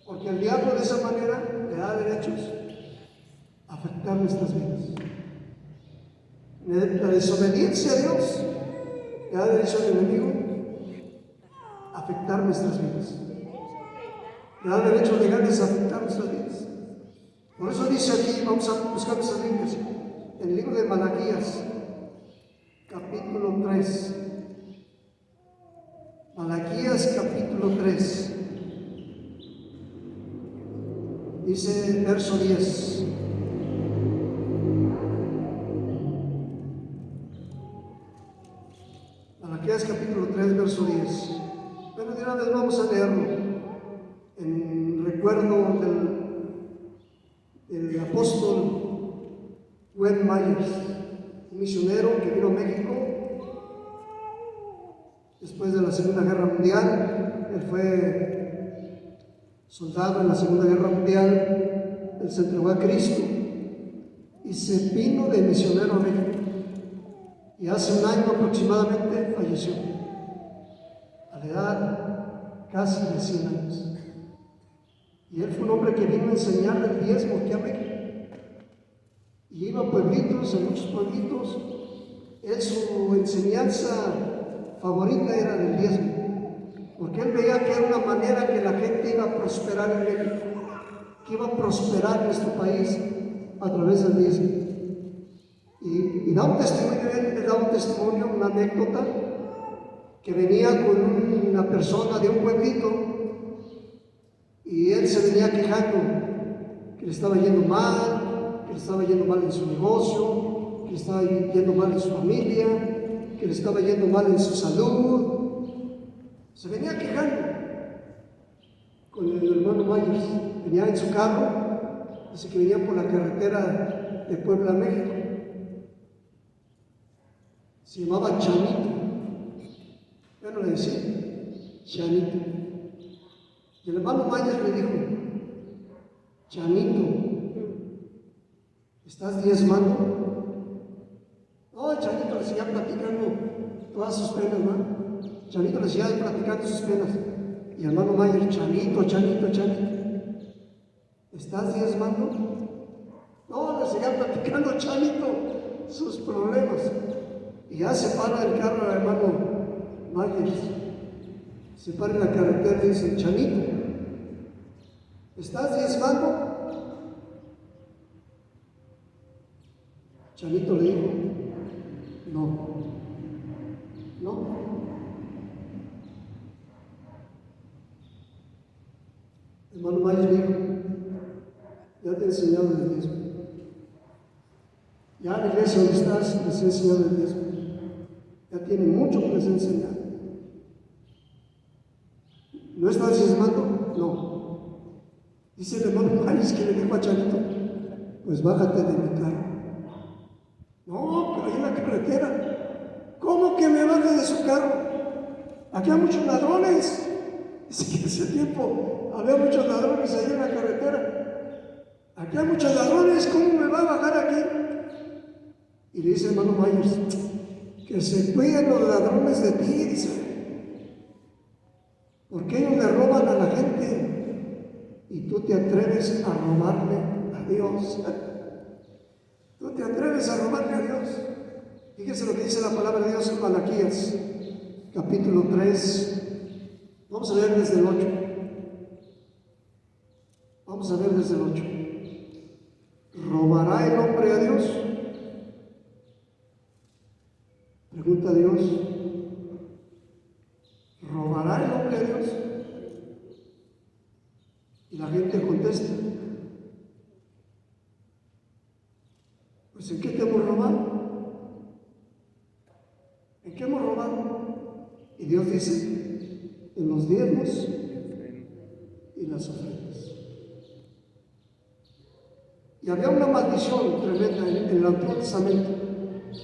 porque el diablo de esa manera le da derechos a afectar nuestras vidas. La desobediencia a Dios le da derecho al enemigo a afectar nuestras vidas. Le da derecho legales a afectar nuestras vidas. Por eso dice aquí, vamos a buscar nuestras Biblias, en el libro de Malaquías, capítulo 3. Malaquías, capítulo 3. Dice el verso 10. Malaquías, capítulo 3, verso 10. Bueno, de una vez vamos a leerlo en recuerdo del apóstol Webb Myers, un misionero que vino a México después de la Segunda Guerra Mundial. Él fue soldado en la Segunda Guerra Mundial. Él se entregó a Cristo y se vino de misionero a México. Y hace un año aproximadamente falleció, a la edad casi de 100 años. Y él fue un hombre que vino a enseñar el diezmo aquí a México. Y iba a pueblitos, a muchos pueblitos. Él, su enseñanza favorita era del diezmo, porque él veía que era una manera que la gente iba a prosperar en México, que iba a prosperar nuestro país a través del diezmo. Y da un testimonio, una anécdota, que venía con una persona de un pueblito y él se venía quejando que le estaba yendo mal, que le estaba yendo mal en su negocio, que le estaba yendo mal en su familia, que le estaba yendo mal en su salud. Se venía quejando con el hermano Myers. Venía en su carro, así que venía por la carretera de Puebla a México. Se llamaba Chanito. Bueno, le decía Chanito. Y el hermano Myers le dijo: Chanito, ¿estás diezmando? No, Chanito le seguía platicando todas sus penas, ¿no? Chanito le seguía platicando sus penas. Y el hermano Myers: Chanito, ¿estás diezmando? No, le seguía platicando Chanito sus problemas. Y ya se para el carro el hermano Myers, se para en la carretera y dice: Chanito, ¿estás diezmando? Chanito le dijo: no. El hermano Myers le dijo: ya te he enseñado el diezmo. Ya en la iglesia donde estás les he enseñado el diezmo. Ya tiene mucho que les he enseñado. ¿No estás diezmando? No. Dice el hermano Myers que le dijo a Chanito: pues bájate de mi carro. No, pero ahí en la carretera. ¿Cómo que me baje de su carro? Aquí hay muchos ladrones. Dice que en ese tiempo había muchos ladrones ahí en la carretera. Aquí hay muchos ladrones, ¿cómo me va a bajar aquí? Y le dice el hermano Myers: que se cuiden los ladrones de ti, dice, porque ellos le roban a la gente y tú te atreves a robarle a Dios. Tú te atreves a robarle a Dios. Fíjese lo que dice la palabra de Dios en Malaquías, capítulo 3. Vamos a leer desde el 8. Vamos a ver desde el 8. ¿Robará el hombre a Dios? Pregunta a Dios: ¿robará el hombre a Dios? Y la gente contesta: pues ¿en qué te hemos robado? ¿En qué hemos robado? Y Dios dice: en los diezmos y las ofrendas. Y había una maldición tremenda en el Antiguo Testamento.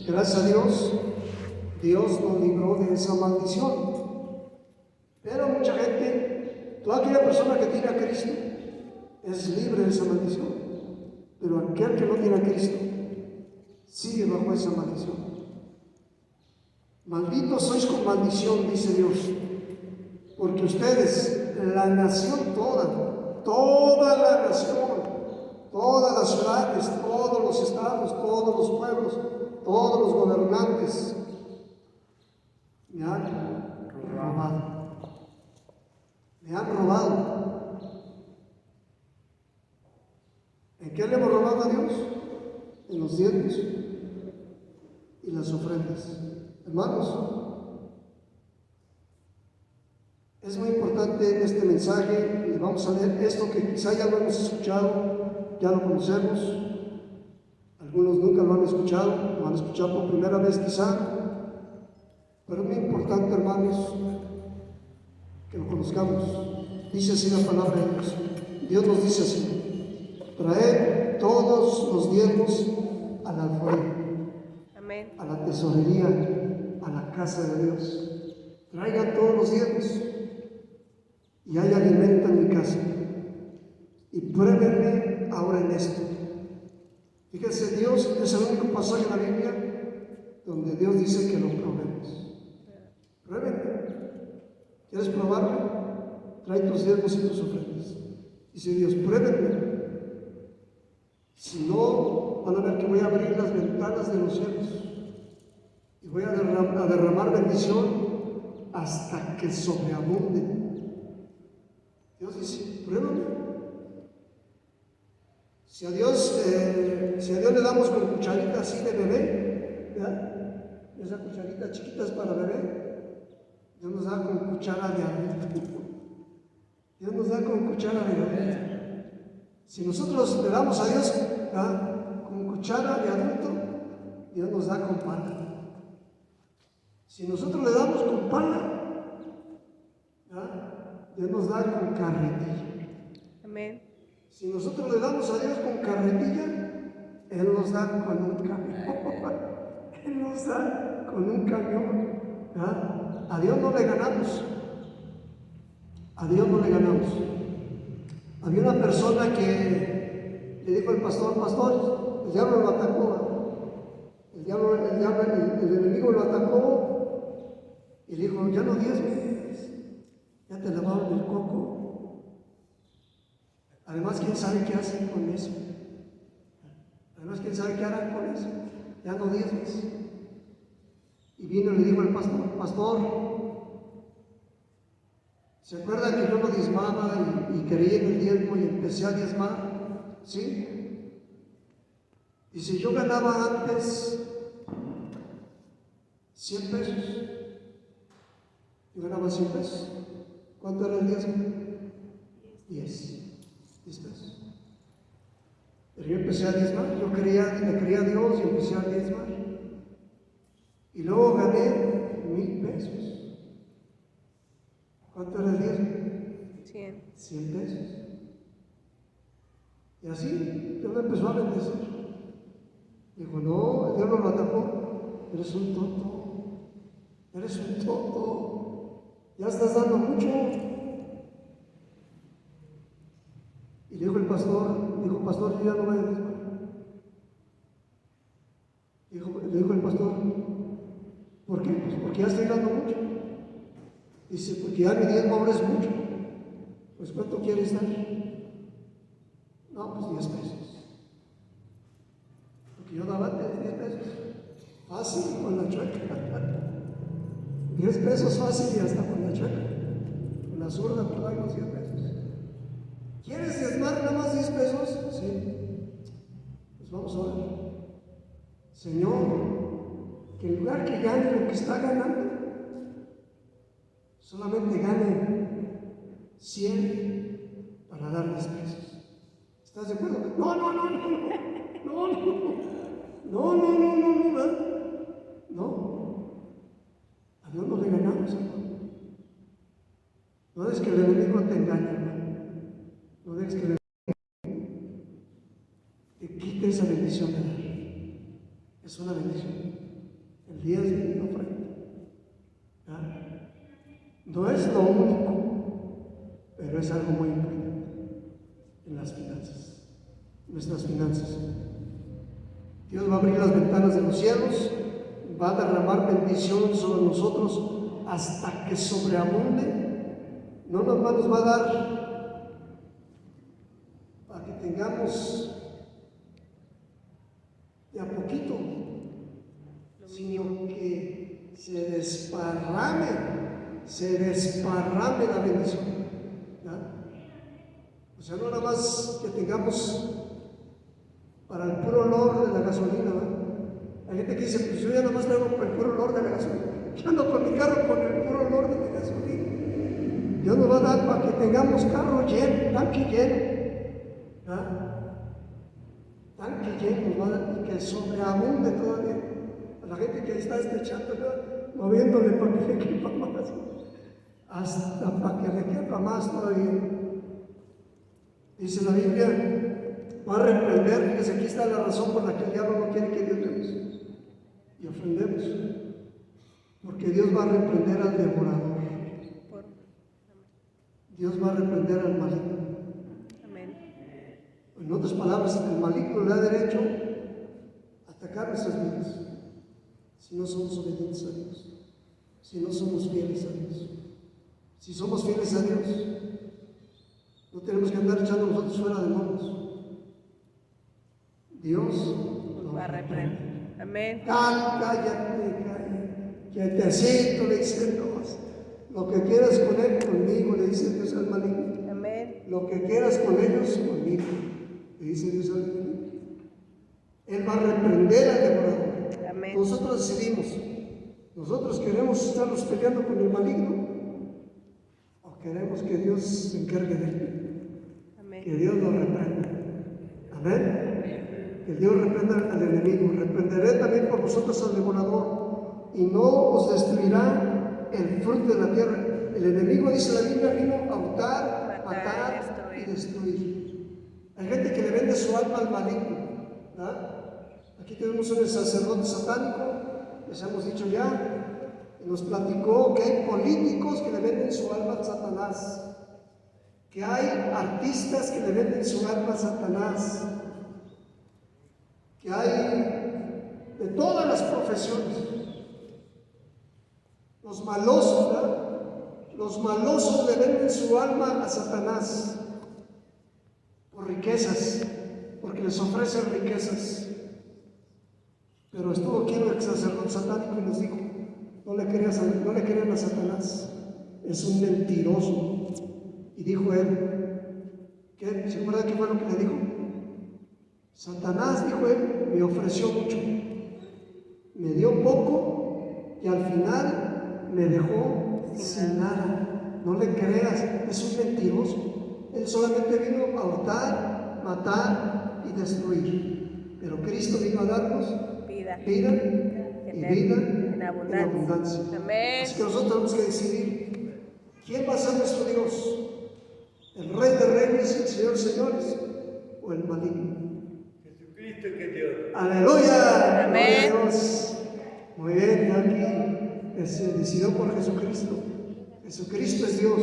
Gracias a Dios, Dios nos libró de esa maldición. Pero mucha gente, toda aquella persona que tiene a Cristo, es libre de esa maldición. Pero aquel que no tiene a Cristo sigue bajo esa maldición. Malditos sois con maldición, dice Dios, porque ustedes, la nación toda la nación, todas las ciudades, todos los estados, todos los pueblos, todos los gobernantes, me han robado. Me han robado. ¿En qué le hemos robado a Dios? En los diezmos y las ofrendas. Hermanos, es muy importante este mensaje y vamos a ver esto que quizá ya lo hemos escuchado, ya lo conocemos. Algunos nunca lo han escuchado por primera vez quizá, pero es muy importante, hermanos, que lo conozcamos. Dice así la palabra de Dios. Dios nos dice así: traed todos los diezmos al alfolí, amén, a la tesorería, a la casa de Dios. Traigan todos los diezmos y hay alimento en mi casa. Y pruébenme ahora en esto. Fíjense, Dios es el único pasaje en la Biblia donde Dios dice que lo probemos. Pruébenme. ¿Quieres probarme? Trae tus diezmos y tus ofrendas. Dice Dios, pruébenme. Si no, van a ver que voy a abrir las ventanas de los cielos y voy a derramar bendición hasta que sobreabunde. Dios dice, pruébame. Si a Dios le damos con cucharita así de bebé, ¿verdad? Esa cucharita chiquita es para bebé. Dios nos da con cuchara de adulto. Dios nos da con cuchara de adulto. Si nosotros le damos a Dios, ¿verdad?, con cuchara de adulto, Dios nos da con pala. Si nosotros le damos con pala, ¿verdad?, Dios nos da con carretilla. Amén. Si nosotros le damos a Dios con carretilla, Él nos da con un camión. Él nos da con un camión. ¿Verdad? A Dios no le ganamos. A Dios no le ganamos. Había una persona que le dijo al pastor, el diablo lo atacó. El enemigo lo atacó y le dijo, ya no diezmes, ya te lavaron el coco. Además, ¿quién sabe qué hacen con eso? Además, ¿quién sabe qué harán con eso? Ya no diezmes. Y vino y le dijo al pastor, ¿se acuerda que yo lo diezmaba y creí en el diezmo y empecé a diezmar? ¿Sí? Dice, yo ganaba antes 100 pesos. Yo ganaba 100 pesos. ¿Cuánto era el diezmo? 10 pesos. Pero yo empecé a diezmar, le creía a Dios y empecé a diezmar. Y luego gané 1000 pesos. ¿Cuánto era el diezmo? 100 pesos. Y así Dios me empezó a bendecir. Dijo, no, el diablo lo atacó. Eres un tonto. Eres un tonto. Ya estás dando mucho. Y le dijo el pastor, yo ya no voy a diezmar. Le dijo el pastor, ¿por qué? Pues porque ya estoy dando mucho. Dice, porque ya mi diezmo ahora es mucho. Pues ¿cuánto quieres dar? No, pues 10 pesos. Porque yo daba 10 pesos. Fácil, con la chueca. 10 pesos fácil y hasta con la chueca. Con la zurda por dar los 10 pesos. ¿Quieres diezmar nada más 10 pesos? Sí. Pues vamos a ver. Señor, que en lugar que gane lo que está ganando, solamente gane 100 para dar 10 pesos. ¿Estás de acuerdo? No. A Dios no le ganamos, hermano. No es que el enemigo te engañe, hermano. No dejes que te quite esa bendición de dar. Es una bendición. El diezmo y la ofrenda. No es lo único, pero es algo muy importante en las nuestras finanzas. Dios va a abrir las ventanas de los cielos, va a derramar bendición sobre nosotros hasta que sobreabunde. No nomás nos va a dar para que tengamos de a poquito, sino que se desparrame la bendición. ¿Ya? O sea, no nada más que tengamos para el puro olor de la gasolina, ¿verdad? Hay gente que dice, pues yo ya nada más le hago por el puro olor de la gasolina. Yo ando con mi carro con el puro olor de la gasolina. Dios nos va a dar para que tengamos carro lleno, tanque lleno. ¿Verdad? Tanque lleno nos va a dar y que sobreabunde todavía. A la gente que está echando, moviéndole para que le quepa más. Hasta para que le quepa más todavía. Dice la Biblia, va a reprender, fíjese, aquí está la razón por la que el diablo no quiere que Dios demos y ofrendemos, porque Dios va a reprender al devorador. Dios va a reprender al maligno. Amén. En otras palabras, el maligno le da derecho a atacar nuestras vidas si no somos obedientes a Dios, si no somos fieles a Dios. Si somos fieles a Dios, no tenemos que andar echando nosotros fuera demonios. Dios Nos va a reprender. Amén. Cállate. Quietecito, le dice Dios. Lo que quieras con él, conmigo, le dice Dios al maligno. Amén. Lo que quieras con ellos, conmigo, le dice Dios al maligno. Él va a reprender al devorador. Amén. Nosotros decidimos. Nosotros queremos estarnos peleando con el maligno o queremos que Dios se encargue de él. Amén. Que Dios lo reprenda. Amén. Que Dios reprenda al enemigo. Reprenderé también por vosotros al devorador y no os destruirá el fruto de la tierra. El enemigo, dice la Biblia, vino a hurtar, matar y destruir. Hay gente que le vende su alma al maligno, ¿verdad? Aquí tenemos un sacerdote satánico, les hemos dicho ya, y nos platicó que hay políticos que le venden su alma a Satanás, que hay artistas que le venden su alma a Satanás, que hay de todas las profesiones. Los malosos, ¿verdad? Los malosos le venden su alma a Satanás por riquezas, porque les ofrecen riquezas. Pero estuvo aquí el sacerdote satánico y nos dijo, no le crean a Satanás, es un mentiroso. Y dijo él, ¿se acuerda qué fue lo que le dijo? Satanás, dijo él, me ofreció mucho, me dio poco y al final me dejó sin nada. No le creas, es un mentiroso. Él solamente vino a hurtar, matar y destruir. Pero Cristo vino a darnos vida y vida en abundancia. Amén. Así que nosotros tenemos que decidir quién va a ser nuestro Dios, el Rey de Reyes y el Señor de Señores o el maligno. Jesucristo que Dios. Aleluya. Amén. Gloria a Dios. Muy bien, aquí que se decidió por Jesucristo. Jesucristo es Dios.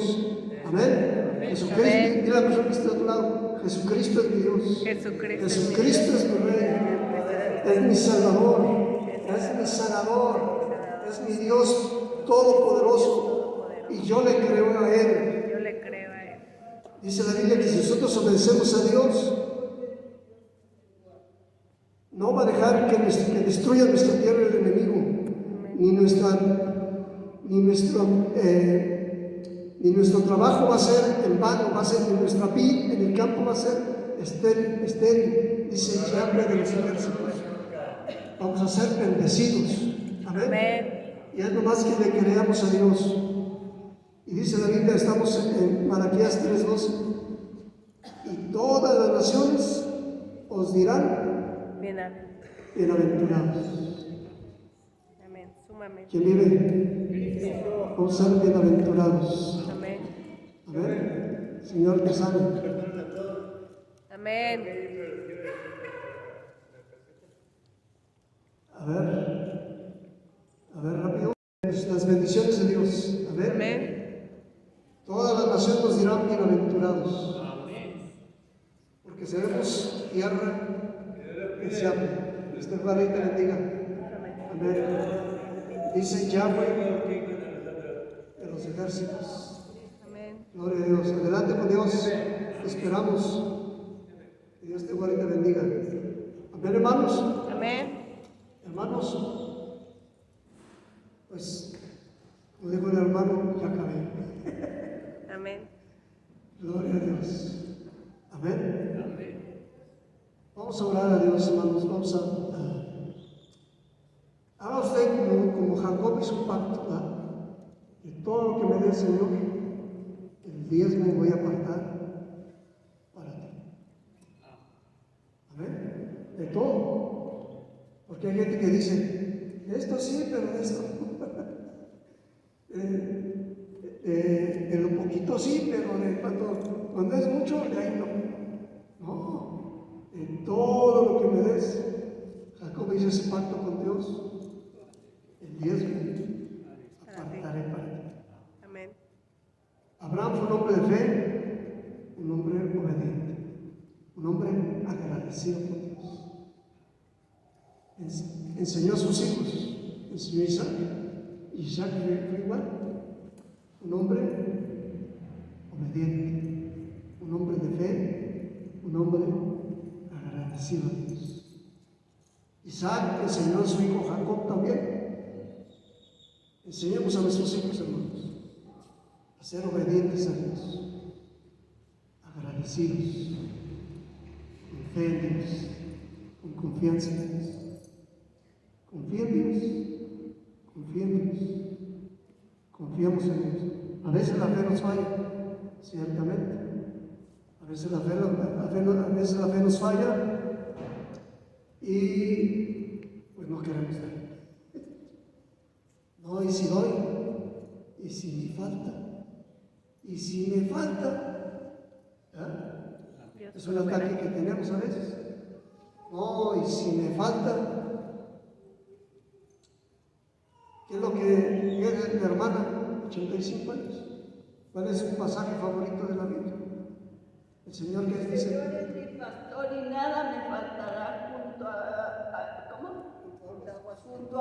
Amén. Jesucristo, Amén. dile a la persona que está a tu lado, Jesucristo es mi Dios. Jesucristo es mi Rey. Es mi Salvador, es mi sanador, es mi Dios todopoderoso y yo le creo a Él. Yo le creo a Él. Dice la Biblia que si nosotros obedecemos a Dios, no va a dejar que destruya nuestra tierra el enemigo, ni nuestro trabajo va a ser en vano, va a ser en nuestra vida, en el campo va a ser estéril, dice Yahweh de los ejércitos. Vamos a ser bendecidos. Amén. Amén. Y es nomás que le creamos a Dios. Y dice la Biblia, estamos en Malaquías 3:12. Y todas las naciones os dirán bienaventurados. Amén. Sumamente. ¿Quién vive? Vamos a ser bienaventurados. Amén. Amén. Señor, te salve. Amén. A ver, rápido. Las bendiciones de Dios. A ver. Amén. Todas las naciones nos dirán bienaventurados. porque seremos tierra deseable. Dios te guarde y te bendiga. Amén. Dice Yahweh de los ejércitos. Amén. Gloria a Dios. Adelante con Dios. Te esperamos. Que Dios te guarde y te bendiga. Amén, hermanos. Amén. Hermanos, pues, como dijo el hermano, ya acabé. Amén. Gloria a Dios. Amén. Vamos a orar a Dios, hermanos. Vamos a. Haga usted como Jacob hizo un pacto, ¿verdad? De todo lo que me dé el Señor, el diezmo voy a apartar para ti. Amén. De todo. Porque hay gente que dice, esto sí, pero de esto no. De lo poquito sí, pero de cuando es mucho, de ahí no. No, de todo lo que me des. Jacob hizo ese pacto con Dios. El diezmo apartaré para ti. Amén. Abraham fue un hombre de fe, un hombre obediente, un hombre agradecido con Dios. Enseñó a sus hijos, enseñó a Isaac. Isaac fue igual, un hombre obediente, un hombre de fe, un hombre agradecido a Dios. Isaac enseñó a su hijo Jacob también. Enseñemos a nuestros hijos, hermanos, a ser obedientes a Dios, agradecidos, con fe en Dios, con confianza en Dios. Confía en Dios, confía en Dios, confiamos en Dios. A veces la fe nos falla, ciertamente. A veces la fe nos falla y pues no queremos dar. No, y si doy, y si me falta, y si me falta, ¿eh? Es un ataque que tenemos a veces. No, y si me falta, ¿qué es lo que dice mi hermana, 85 años? ¿Cuál es su pasaje favorito de la Biblia? El Señor que dice: Señor es mi pastor y nada me faltará junto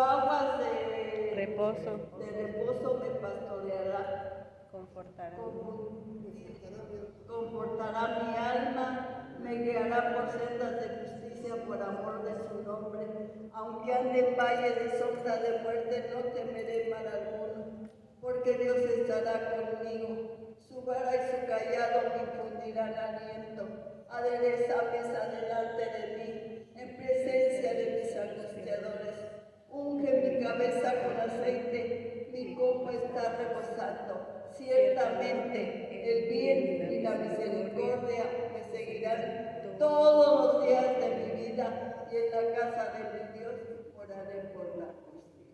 a aguas de Reposo. reposo me pastoreará. Confortará. Confortará mi alma, me guiará por sendas de justicia por amor de su nombre. Aunque ande en valle de sombra de muerte, no temeré mal alguno, porque Dios estará conmigo. Su vara y su callado me infundirán aliento. Adereza mesa delante de mí, en presencia de mis angustiadores. Unge mi cabeza con aceite, mi copa está rebosando. Ciertamente el bien y la misericordia me seguirán todos los días de mi vida, y en la casa de mi Dios oraré por la justicia.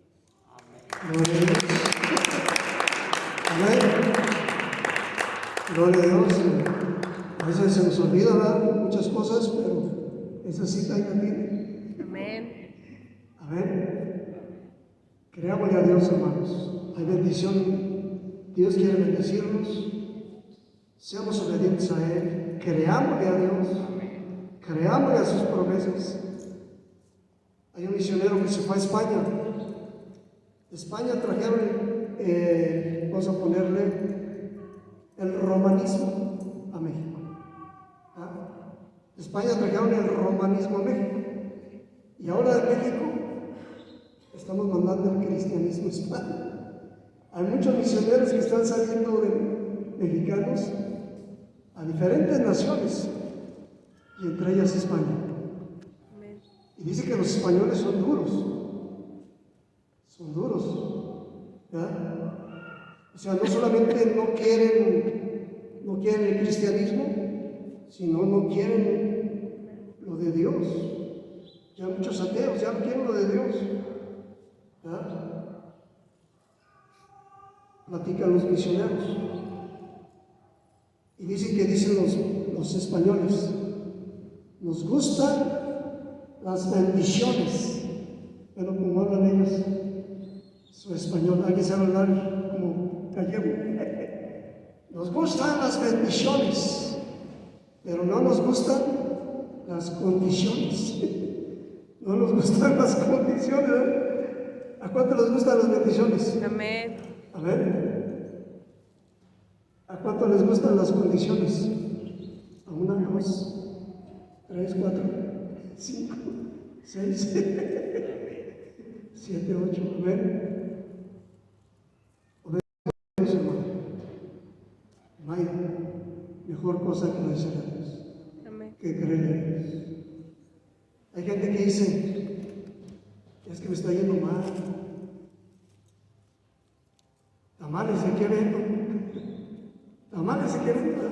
Gloria a Dios. Amén. Gloria a Dios. A veces se nos olvida, ¿verdad? Muchas cosas, pero esa cita ahí la tiene. Amén. Amén. Creámosle a Dios, hermanos. Hay bendición. Dios quiere bendecirnos. Seamos obedientes a Él. Creámosle a Dios. Creámosle a sus promesas. Hay un misionero que se fue a España. De España trajeron, vamos a ponerle, el romanismo a México. De España trajeron el romanismo a México. Y ahora de México estamos mandando el cristianismo a España. Hay muchos misioneros que están saliendo de mexicanos a diferentes naciones, y entre ellas España. Amén. Y dice que los españoles son duros, ¿verdad? O sea, no solamente no quieren el cristianismo, sino no quieren lo de Dios. Ya muchos ateos ya no quieren lo de Dios, ¿verdad? Platican los misioneros y dicen que dicen los españoles: nos gustan las bendiciones. Pero como hablan ellos su español, alguien sabe hablar como gallego. Nos gustan las bendiciones, Pero no nos gustan las condiciones. No nos gustan las condiciones. ¿Eh? ¿A cuánto les gustan las bendiciones? Amén. A ver. ¿A cuánto les gustan las condiciones? A 1, 2, 3, 4, 5, 6, 7, 8. A ver. Obedece, hermano. No hay mejor cosa que obedecer a Dios, Amén. que creer en Dios. Hay gente que dice, es que me está yendo mal. Tamales de qué vendo. Tamales de qué vendo.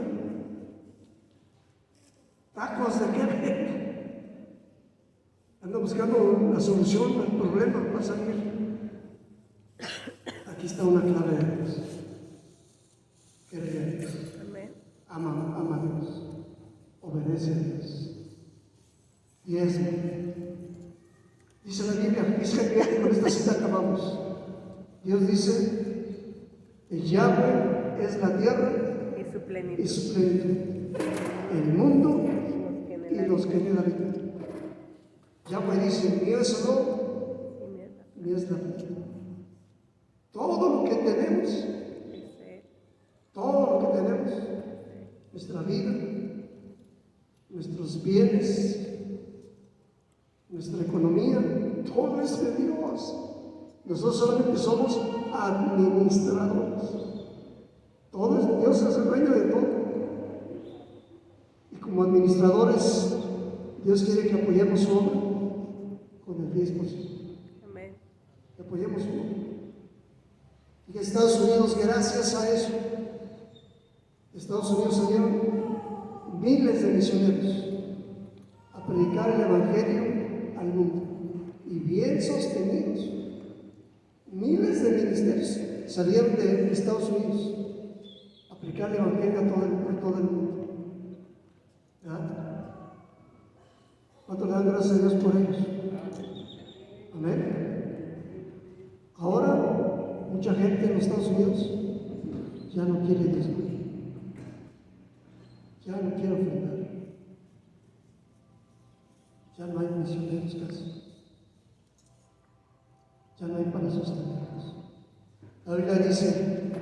Tacos de qué vendo. Anda buscando la solución al problema para salir. Aquí está una clave de Dios. Cree a Dios. Amén. Ama a Dios. Obedece a Dios. Diezmo. Dice la Biblia, dice con esta cita acabamos. Dios dice, el Yahweh es la tierra Y su y plenitud. su plenitud, el mundo y los que en él habitan. Yahweh dice, mío es el oro, mío es la plata. Todo lo que tenemos, todo lo que tenemos, nuestra vida, nuestros bienes, nuestra economía, todo es de Dios. Nosotros solamente somos administradores. Todo es, Dios es el dueño de todo. Y como administradores, Dios quiere que apoyemos su obra con el 10%. Amén. Que apoyemos su obra. Y en Estados Unidos, gracias a eso, Estados Unidos salieron miles de misioneros a predicar el Evangelio al mundo, y bien sostenidos. Miles de ministerios salieron de Estados Unidos a predicar el Evangelio a todo el mundo. ¿Verdad? ¿Cuánto le dan gracias a Dios por ellos? Amén. Ahora, mucha gente en los Estados Unidos ya no quiere diezmar, ya no quiere ofrendar. Ya no hay misioneros casi. Ya no hay para sostenerlos. La Biblia dice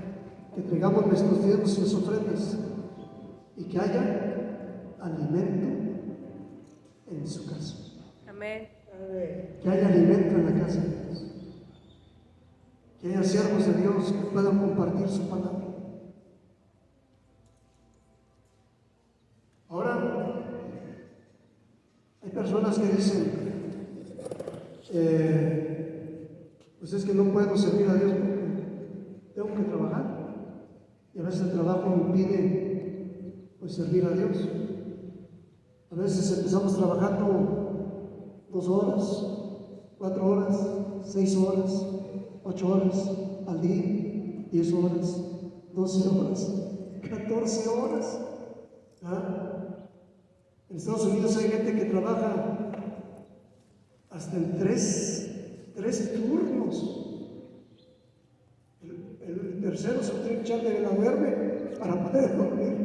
que traigamos nuestros diezmos y nuestras ofrendas y que haya alimento en su casa. Amén. Que haya alimento en la casa de Dios. Que haya siervos de Dios que puedan compartir su palabra. Ahora, hay personas que dicen, pues es que no puedo servir a Dios porque tengo que trabajar. Y a veces el trabajo impide pues servir a Dios. A veces empezamos trabajando 2 horas, 4 horas, 6 horas, 8 horas al día, 10 horas, 12 horas, 14 horas. ¿Ah? En Estados Unidos hay gente que trabaja hasta en tres turnos. El tercero se tiene que echar de la duerme para poder dormir.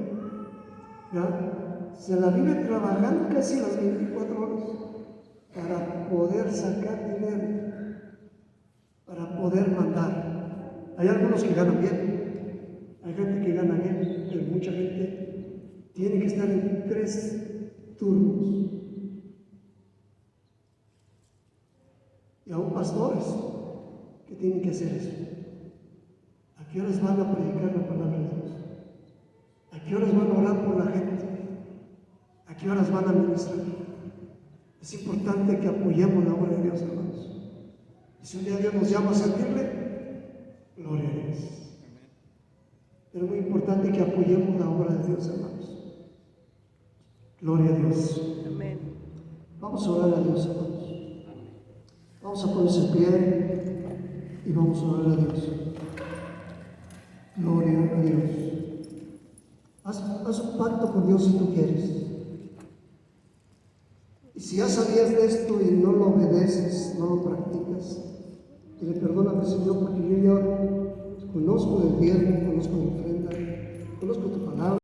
¿Ya? Se la vive trabajando casi las 24 horas para poder sacar dinero, para poder mandar. Hay algunos que ganan bien, hay gente que gana bien, pero mucha gente tiene que estar en 3 turnos. Y aún pastores que tienen que hacer eso. ¿A qué horas van a predicar la palabra de Dios? ¿A qué horas van a orar por la gente? ¿A qué horas van a ministrar? Es importante que apoyemos la obra de Dios, hermanos. Y si un día Dios nos llama a servirle, gloria a Dios. Pero es muy importante que apoyemos la obra de Dios, hermanos. Gloria a Dios. Amén. Vamos a orar a Dios, hermanos. Vamos a ponerse en pie y vamos a orar a Dios. Gloria a Dios. Haz un pacto con Dios si tú quieres. Y si ya sabías de esto y no lo obedeces, no lo practicas, dile, perdóname, Señor, porque yo ya conozco del diezmo, conozco la ofrenda,